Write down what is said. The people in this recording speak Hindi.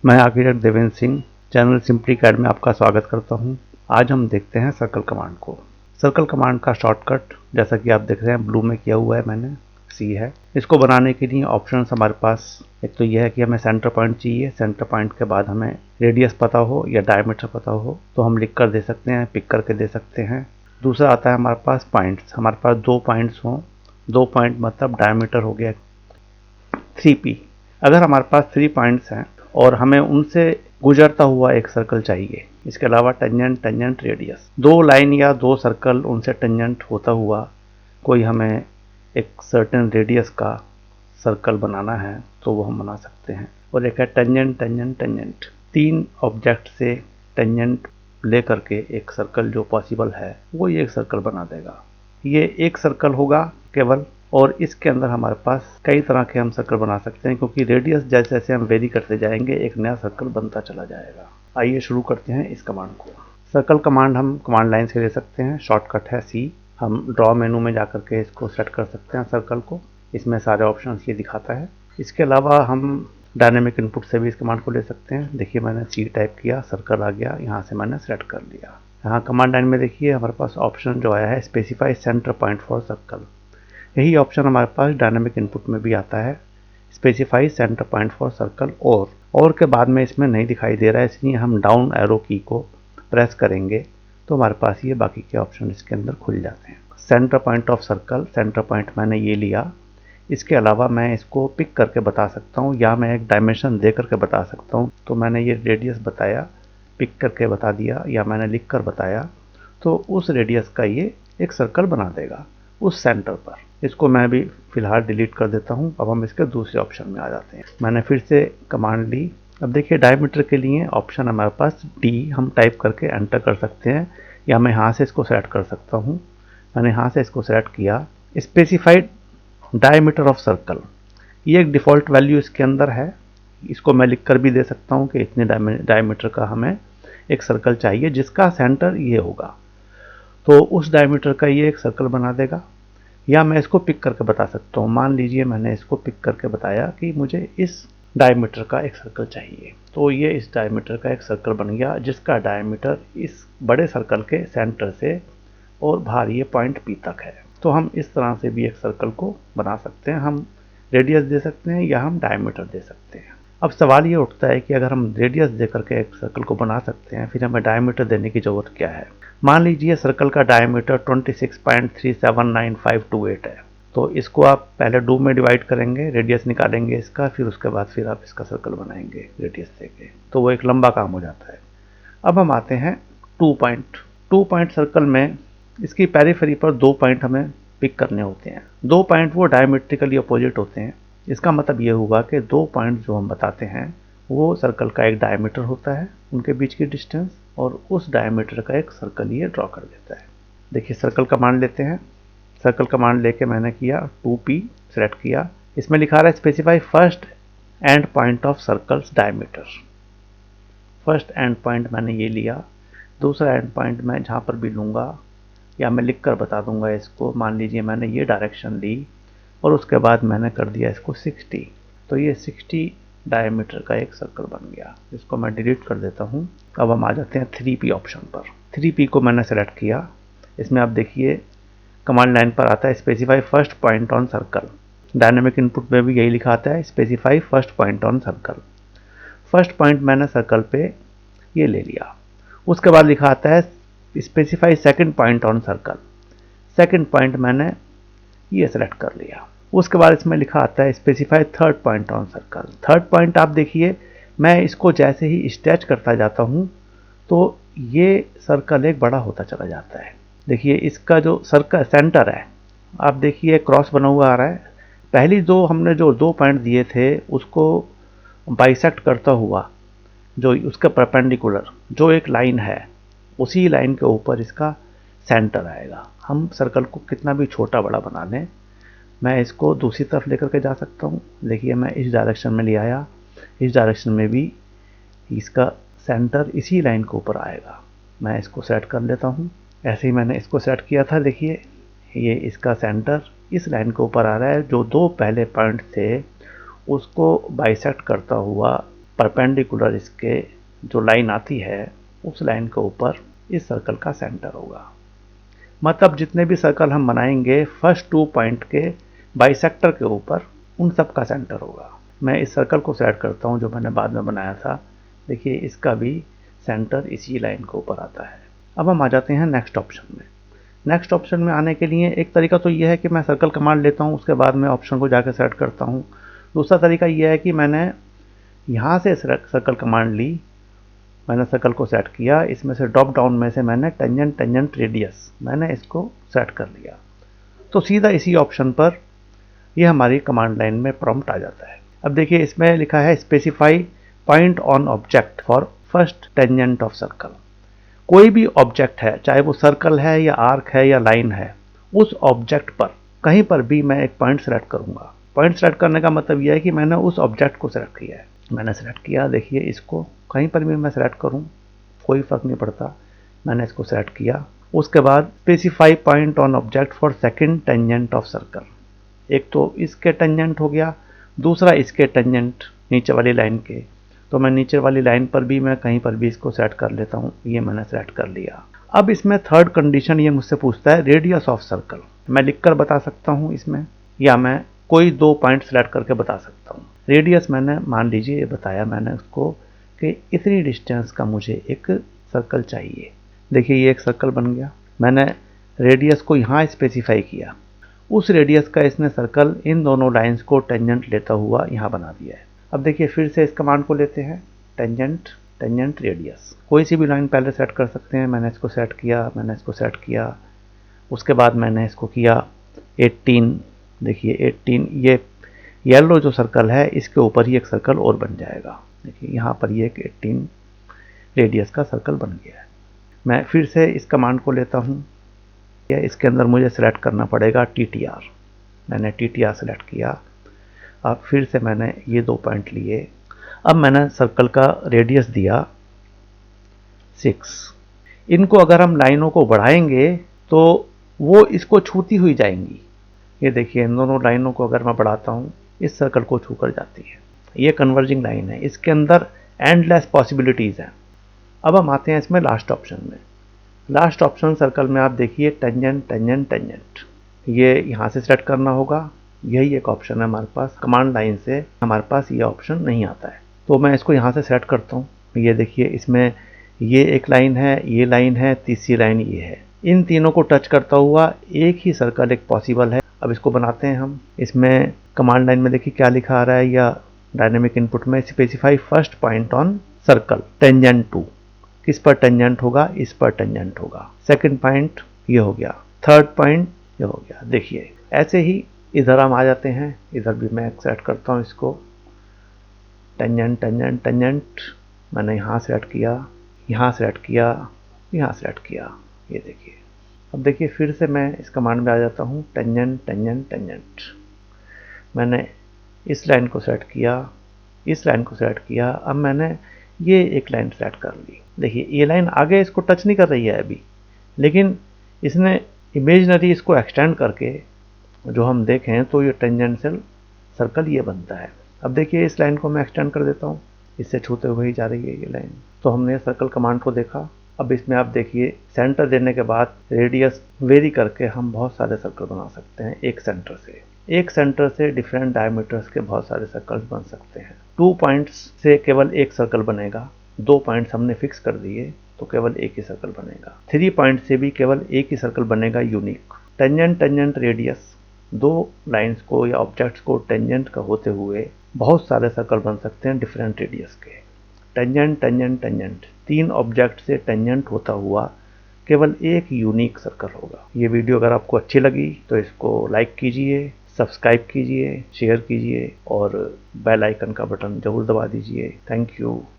मैं architect Devendra Singh channel simply CAD में आपका स्वागत करता हूं। आज हम देखते हैं सर्कल कमांड को। सर्कल कमांड का शॉर्टकट जैसा कि आप देख रहे हैं ब्लू में किया हुआ है, मैंने सी है। इसको बनाने के लिए ऑप्शंस हमारे पास एक तो यह है कि हमें सेंटर पॉइंट चाहिए। सेंटर पॉइंट के बाद हमें रेडियस पता हो या डायमीटर पता हो तो हम लिख कर दे सकते हैं, पिक करके दे सकते हैं। दूसरा आता है हमारे पास पॉइंट्स। हमारे पास 2 पॉइंट्स हों, 2 पॉइंट मतलब डायमीटर हो गया 3p। अगर हमारे पास 3 पॉइंट्स हैं और हमें उनसे गुजरता हुआ एक सर्कल चाहिए, इसके अलावा टेंजेंट, टेंजेंट, रेडियस, 2 लाइन या 2 सर्कल उनसे टेंजेंट होता हुआ कोई हमें एक सर्टेन रेडियस का सर्कल बनाना है तो वो हम बना सकते हैं। और एक है टेंजेंट, टेंजेंट, टेंजेंट। 3 ऑब्जेक्ट से टेंजेंट लेकर के एक सर्कल जो पॉसिबल है वो ये एक सर्कल बना देगा। ये एक सर्कल होगा केवल, और इसके अंदर हमारे पास कई तरह के हम सर्कल बना सकते हैं क्योंकि रेडियस जैसे जैसे हम वेरी करते जाएंगे एक नया सर्कल बनता चला जाएगा। आइए शुरू करते हैं इस कमांड को। सर्कल कमांड हम कमांड लाइन से ले सकते हैं, शॉर्टकट है सी। हम ड्रॉ मेनू में जाकर के इसको सेट कर सकते हैं सर्कल को। इसमें सारे ऑप्शन ये दिखाता है। इसके अलावा हम डायनेमिक इनपुट से भी इस कमांड को ले सकते हैं। देखिए मैंने सी टाइप किया, सर्कल आ गया, यहाँ से मैंने सेलेक्ट कर लिया। यहाँ कमांड लाइन में देखिए हमारे पास ऑप्शन जो आया है specify centre point for circle. यही ऑप्शन हमारे पास डायनेमिक इनपुट में भी आता है, specify centre point for circle. और के बाद में इसमें नहीं दिखाई दे रहा है, इसलिए हम डाउन एरो की को प्रेस करेंगे तो हमारे पास ये बाकी के ऑप्शन इसके अंदर खुल जाते हैं। Centre point of circle, centre point मैंने ये लिया। इसके अलावा मैं इसको पिक करके बता सकता हूँ या मैं एक डायमेंशन दे करके बता सकता हूँ। तो मैंने ये रेडियस बताया, पिक करके बता दिया, या मैंने लिख कर बताया तो उस रेडियस का ये एक सर्कल बना देगा उस सेंटर पर। इसको मैं भी फिलहाल डिलीट कर देता हूँ। अब हम इसके दूसरे ऑप्शन में आ जाते हैं। मैंने फिर से कमांड ली। अब देखिए डायमीटर के लिए ऑप्शन हमारे पास डी, हम टाइप करके एंटर कर सकते हैं या मैं यहाँ से इसको सेलेक्ट कर सकता हूँ। मैंने यहाँ से इसको सेलेक्ट किया। स्पेसिफाइड डायमीटर ऑफ सर्कल, ये एक डिफ़ॉल्ट वैल्यू इसके अंदर है। इसको मैं लिख कर भी दे सकता हूँ कि इतने डायमीटर का हमें एक सर्कल चाहिए जिसका सेंटर ये होगा, तो उस डायमीटर का ये एक सर्कल बना देगा। या मैं इसको पिक करके बता सकता हूँ। मान लीजिए मैंने इसको पिक करके बताया कि मुझे इस डायमीटर का एक सर्कल चाहिए, तो ये इस डायमीटर का एक सर्कल बन गया जिसका डायमीटर इस बड़े सर्कल के सेंटर से और बाहर ये पॉइंट पी तक है। तो हम इस तरह से भी एक सर्कल को बना सकते हैं। हम रेडियस दे सकते हैं या हम डायमीटर दे सकते हैं। अब सवाल ये उठता है कि अगर हम रेडियस दे करके एक सर्कल को बना सकते हैं, फिर हमें डायमीटर देने की ज़रूरत क्या है। मान लीजिए सर्कल का डायमीटर 26.379528 है, तो इसको आप पहले 2 में डिवाइड करेंगे, रेडियस निकालेंगे इसका, फिर उसके बाद फिर आप इसका सर्कल बनाएंगे रेडियस देके, तो वो एक लंबा काम हो जाता है। अब हम आते हैं 2 पॉइंट सर्कल में। इसकी पेरिफेरी पर 2 पॉइंट हमें पिक करने होते हैं। 2 पॉइंट वो डायमेट्रिकली अपोजिट होते हैं। इसका मतलब ये हुआ कि 2 पॉइंट जो हम बताते हैं वो सर्कल का एक डायमीटर होता है, उनके बीच की डिस्टेंस, और उस डायमीटर का एक सर्कल ये ड्रॉ कर देता है। देखिए सर्कल कमांड लेते हैं। सर्कल कमांड लेके मैंने किया 2p सेलेक्ट किया। इसमें लिखा रहा है specify first and point of circles diameter. First and point मैंने ये लिया। दूसरा एंड पॉइंट मैं जहाँ पर भी लूँगा या मैं लिख कर बता दूंगा इसको। मान लीजिए मैंने ये डायरेक्शन ली और उसके बाद मैंने कर दिया इसको 60, तो ये 60 डायमीटर का एक सर्कल बन गया। इसको मैं डिलीट कर देता हूँ। अब हम आ जाते हैं 3p ऑप्शन पर। 3p को मैंने सेलेक्ट किया। इसमें आप देखिए कमांड लाइन पर आता है specify first point on circle. Dynamic input में भी यही लिखा आता है specify first point on circle. First point मैंने सर्कल पे ये ले लिया। उसके बाद लिखा आता है specify second point on circle. Second point मैंने ये सेलेक्ट कर लिया। उसके बाद इसमें लिखा आता है specify third point on circle. Third point आप देखिए मैं इसको जैसे ही स्ट्रेच करता जाता हूँ तो ये सर्कल एक बड़ा होता चला जाता है। देखिए इसका जो सर्कल सेंटर है, आप देखिए क्रॉस बना हुआ आ रहा है। पहली हमने जो 2 पॉइंट दिए थे उसको बाइसेक्ट करता हुआ जो उसका परपेंडिकुलर जो एक लाइन है, उसी लाइन के ऊपर इसका सेंटर आएगा। हम सर्कल को कितना भी छोटा बड़ा बना लें, मैं इसको दूसरी तरफ लेकर के जा सकता हूँ। देखिए मैं इस डायरेक्शन में ले आया, इस डायरेक्शन में भी इसका सेंटर इसी लाइन के ऊपर आएगा। मैं इसको सेट कर लेता हूँ। ऐसे ही मैंने इसको सेट किया था। देखिए ये इसका सेंटर इस लाइन के ऊपर आ रहा है। जो 2 पहले पॉइंट थे उसको बाइसेक्ट करता हुआ परपेंडिकुलर इसके जो लाइन आती है उस लाइन के ऊपर इस सर्कल का सेंटर होगा। मतलब जितने भी सर्कल हम बनाएंगे फर्स्ट 2 पॉइंट के बाइसेक्टर के ऊपर उन सब का सेंटर होगा। मैं इस सर्कल को सेलेक्ट करता हूं जो मैंने बाद में बनाया था। देखिए इसका भी सेंटर इसी लाइन के ऊपर आता है। अब हम आ जाते हैं नेक्स्ट ऑप्शन में। नेक्स्ट ऑप्शन में आने के लिए एक तरीका तो यह है कि मैं सर्कल कमांड लेता हूं, उसके बाद मैं ऑप्शन को जाकर सेलेक्ट करता हूं। दूसरा तरीका यह है कि मैंने यहाँ से सर्कल कमांड ली, मैंने सर्कल को सेट किया, इसमें से ड्रॉप डाउन में से मैंने टेंजेंट टेंजेंट रेडियस मैंने इसको सेट कर लिया, तो सीधा इसी ऑप्शन पर यह हमारी कमांड लाइन में प्रॉम्प्ट आ जाता है। अब देखिए इसमें लिखा है specify point on object for first tangent of circle. कोई भी ऑब्जेक्ट है, चाहे वो सर्कल है या आर्क है या लाइन है, उस ऑब्जेक्ट पर कहीं पर भी मैं एक पॉइंट सेलेक्ट करूंगा। पॉइंट सेलेक्ट करने का मतलब यह है कि मैंने उस ऑब्जेक्ट को सेलेक्ट किया है। मैंने सेलेक्ट किया, देखिए इसको कहीं पर भी मैं सेलेक्ट करूं कोई फर्क नहीं पड़ता। मैंने इसको सेलेक्ट किया, उसके बाद specify point on object for second tangent of circle. एक तो इसके टेंजेंट हो गया, दूसरा इसके टेंजेंट नीचे वाली लाइन के, तो मैं नीचे वाली लाइन पर भी मैं कहीं पर भी इसको सेट कर लेता हूँ। ये मैंने सेलेक्ट कर लिया। अब इसमें थर्ड कंडीशन ये मुझसे पूछता है रेडियस ऑफ सर्कल। मैं लिखकर बता सकता हूँ इसमें, या मैं कोई 2 पॉइंट सेलेक्ट करके बता सकता हूँ। रेडियस मैंने मान लीजिए ये बताया मैंने उसको कि इतनी डिस्टेंस का मुझे एक सर्कल चाहिए। देखिए ये एक सर्कल बन गया, मैंने रेडियस को यहाँ स्पेसिफाई किया, उस रेडियस का इसने सर्कल इन दोनों लाइंस को टेंजेंट लेता हुआ यहाँ बना दिया है। अब देखिए फिर से इस कमांड को लेते हैं, टेंजेंट टेंजेंट रेडियस। कोई सी भी लाइन पहले सेट कर सकते हैं। मैंने इसको सेट किया, मैंने इसको सेट किया, उसके बाद मैंने इसको किया 18। देखिए 18, ये येलो जो सर्कल है इसके ऊपर ही एक सर्कल और बन जाएगा। देखिए यहाँ पर ये एक 18 रेडियस का सर्कल बन गया है। मैं फिर से इस कमांड को लेता हूँ, इसके अंदर मुझे सेलेक्ट करना पड़ेगा TTR। मैंने TTR सेलेक्ट किया। अब फिर से मैंने ये 2 पॉइंट लिए। अब मैंने सर्कल का रेडियस दिया 6। इनको अगर हम लाइनों को बढ़ाएंगे तो वो इसको छूती हुई जाएंगी। ये देखिए इन दोनों लाइनों को अगर मैं बढ़ाता हूँ इस सर्कल को छू कर जाती है। ये कन्वर्जिंग लाइन है, इसके अंदर एंडलेस पॉसिबिलिटीज़ हैं। अब हम आते हैं इसमें लास्ट ऑप्शन में। लास्ट ऑप्शन सर्कल में आप देखिए टेंजेंट टेंजेंट टेंजेंट, ये यहाँ से सेट करना होगा। यही एक ऑप्शन है हमारे पास। कमांड लाइन से हमारे पास ये ऑप्शन नहीं आता है, तो मैं इसको यहाँ से सेट करता हूँ। ये देखिए इसमें ये एक लाइन है, ये लाइन है, तीसरी लाइन ये है। इन तीनों को टच करता हुआ एक ही सर्कल एक पॉसिबल है। अब इसको बनाते हैं हम। इसमें कमांड लाइन में देखिए क्या लिखा आ रहा है, या डायनेमिक इनपुट में specify first point on circle tangent to. किस पर टेंजेंट होगा? इस पर टेंजेंट होगा। सेकंड पॉइंट ये हो गया, थर्ड पॉइंट ये हो गया। देखिए ऐसे ही इधर हम आ जाते हैं। इधर भी मैं सेट करता हूँ इसको, टेंजेंट टेंजेंट टेंजेंट। मैंने यहाँ सेट किया, यहाँ सेट किया, यहाँ सेट किया। ये देखिए अब देखिए फिर से मैं इस कमांड में आ जाता हूँ, टेंजेंट टेंजेंट टेंजेंट। मैंने इस लाइन को सेट किया, इस लाइन को सेट किया। अब मैंने ये एक लाइन सेट कर ली। देखिए ये लाइन आगे इसको टच नहीं कर रही है अभी, लेकिन इसने इमेजिनरी इसको एक्सटेंड करके जो हम देखें तो ये टेंजेंशियल सर्कल ये बनता है। अब देखिए इस लाइन को मैं एक्सटेंड कर देता हूँ, इससे छूते हुए ही जा रही है ये लाइन। तो हमने सर्कल कमांड को देखा। अब इसमें आप देखिए सेंटर देने के बाद रेडियस वेरी करके हम बहुत सारे सर्कल बना सकते हैं। एक सेंटर से डिफरेंट डायमीटर्स के बहुत सारे सर्कल्स बन सकते हैं। 2 पॉइंट्स से केवल एक सर्कल बनेगा, 2 पॉइंट्स हमने फिक्स कर दिए तो केवल एक ही सर्कल बनेगा। 3 पॉइंट से भी केवल एक ही सर्कल बनेगा unique. Tangent tangent radius, 2 lines को या ऑब्जेक्ट्स को टेंजेंट का होते हुए बहुत सारे सर्कल बन सकते हैं डिफरेंट रेडियस के। टेंजेंट टेंजेंट टेंजेंट, 3 ऑब्जेक्ट से टेंजेंट होता हुआ केवल एक यूनिक सर्कल होगा। ये वीडियो अगर आपको अच्छी लगी तो इसको लाइक कीजिए, सब्सक्राइब कीजिए, शेयर कीजिए और बेल आइकन का बटन जरूर दबा दीजिए। Thank you.